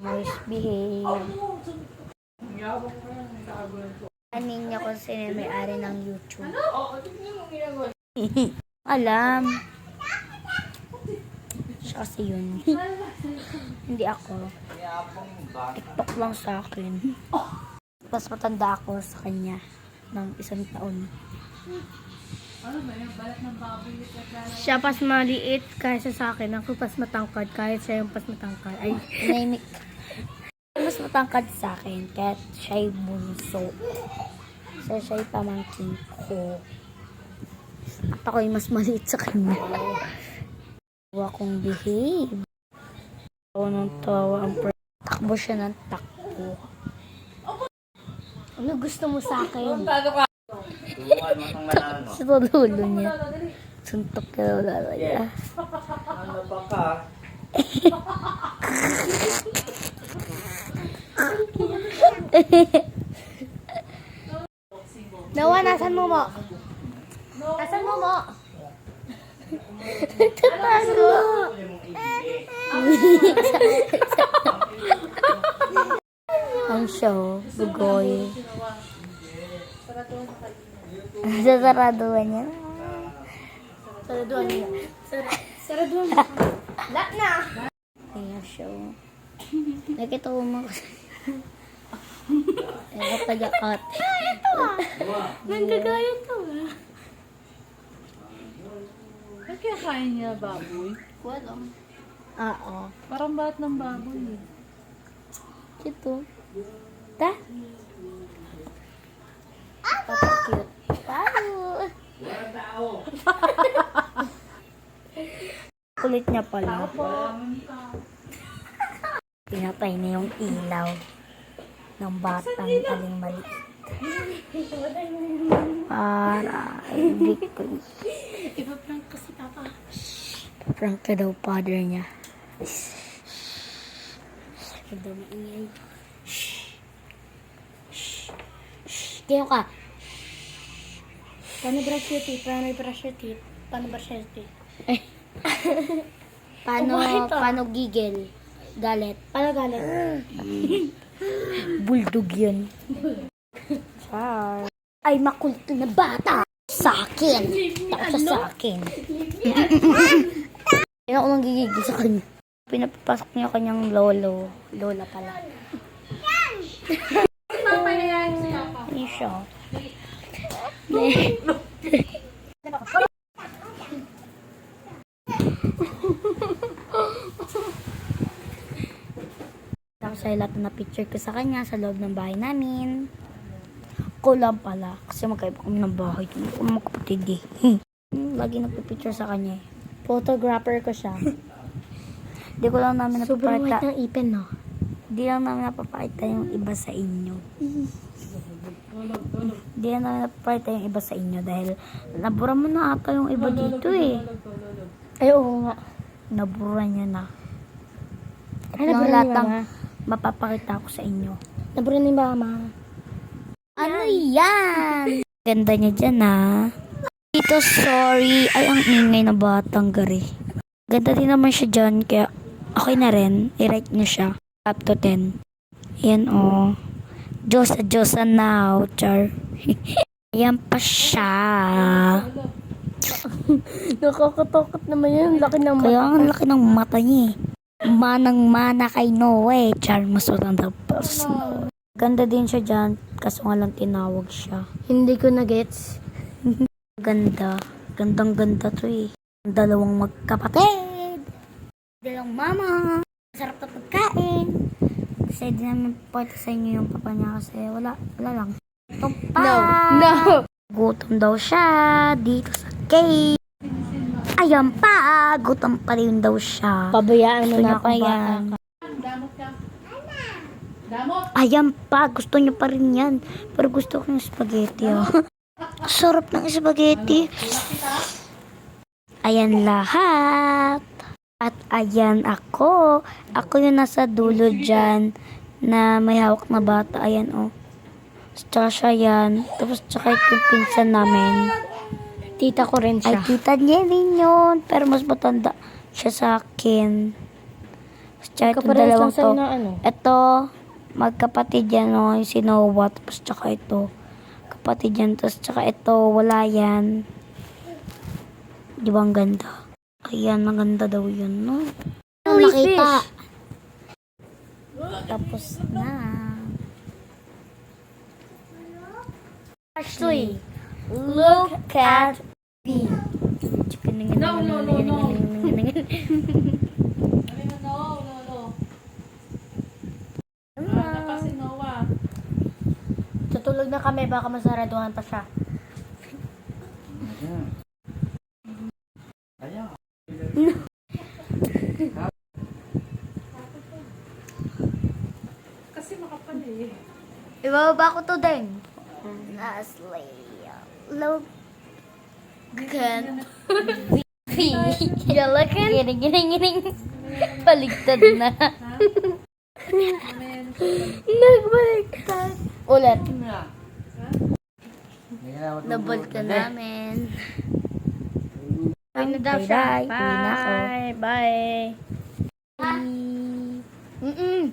Misbehave. Anin niya kung sino may-ari ng YouTube. Alam. Siya kasi yun. Hindi ako. TikTok lang sa akin. Mas matanda ako sa kanya ng 1 taon. Siya pas maliit kaysa sa akin. Ako pas matangkad kahit siya yung pas matangkad. Ay, naimik. Mas matangkad sa akin kahit siya'y bunso. So, siya'y pamangkin ko. At ako'y mas maliit sa kanya. Tawa kong behave. Tawa ng tawa. Takbo siya ng takbo. Ano gusto mo sa akin? Sa dulo niya. Suntok ka daw lalo niya. Ano pa ka? Nawa, nasan mo mo? Nasan mo mo? Tatago. Ang show, bugoy. Sasaraduan niya. Saraduan niya. Saraduan niya. Lahat na! Ayan, show. Nakita ko mo kasi. Ito pa jakat. Ito ah. Nanggagaya ito ah. Ba't kaya kain niya baboy? Wala. Oo. Parang bahat ng baboy eh. Ito. Ta? Papa-cute. Kulit niya pala. Pinatay na yung ilaw ng batang aling maliit. Para hindi ko. Ipa-prank kasi papa. Prank ka daw father niya. Huwag daw maingay. Kayo ka. Paano brush your teeth? Paano brush your teeth? Paano brush your teeth? Paano gigil? Galit? Paano galit? Bulldog yun. Char. Ay, makulto na bata. Sa akin. Tapos sa akin. Yan ako nang gigigil sa kanya. Pinapapasok niya kanyang lolo. Lola pala. Papa yan si papa. Ano siya? Tapos ay lahat na picture ko sa kanya sa loob ng bahay namin. Ko lang pala. Kasi magkaiba kami ng bahay. Hindi ko magkapatid eh. Lagi nagpipicture sa kanya eh. Photographer ko siya. Hindi ko lang namin napapakita. Sobrang white ng ipin, no? Hindi lang namin napapakita yung iba sa inyo. Hindi lang namin napapakita yung iba sa inyo dahil nabura mo na ata yung iba dito eh. Ay, oo nga. Nabura niya na. Ay, nabura lahat ng mapapakita ko sa inyo. Nabura ni mama. Ano yan? Ganda niya dyan ah. Dito, sorry. Ay, ang ingay na batang gari. Ganda din naman siya dyan, kaya okay na rin. I-rate niyo siya. Up to 10. Yan o. Diyosa now, char. Ayan pa siya. Nakakatakot naman yun. Laki ng mata. Kaya ang laki ng mata niya eh. Manang-mana kay Noe. Char, masutang tapos. Ganda din siya dyan. Kaso nga lang tinawag siya. Hindi ko na-gets. Ganda. Gandang-ganda to eh. Dalawang magkapatid. Dalawang mama. Sarap na pagkain. Kasi di namin pwede sa inyo yung papa niya kasi wala lang. Ito pa. No. Gutom daw siya dito sa cave. Ayan pa. Gutom pa rin daw siya. Pabayaan mo na pa yan. Damot ka. Damot. Ayan pa. Gusto niya pa rin yan. Pero gusto ko yung spaghetti. Oh. Sarap ng spaghetti. Ayan lahat. At ayan ako. Ako yung nasa dulo dyan na may hawak na bata. Ayan oh. Tsaka siya yan. Tapos tsaka yung pinsan namin. Tita ko rin siya. Ay, tita niya rin yun. Pero mas matanda siya sa akin. Tsaka itong Kaparehas dalawang lang sa'yo to. na ano. Ito, magkapatid yan, no? Yung si Noah, tapos tsaka ito. Kapatid yan, tapos tsaka ito, wala yan. Di ba ang ganda? Ayan, maganda daw yun, no? Nakita. Tapos na. Ashley, look at me. No. Ano na, no. Na pa si Noah. Tutulog na kami, baka masaraduhan pa siya. Ayan. Kasi makapal eh. Ibababa ko to din. Ashley, look at me. Galakan. Gining. Baligtad na. Nagbaliktad. Ulit. Nabalta namin. Bye na daw siya. Bye. Uwi na ako. Bye. Mm-mm.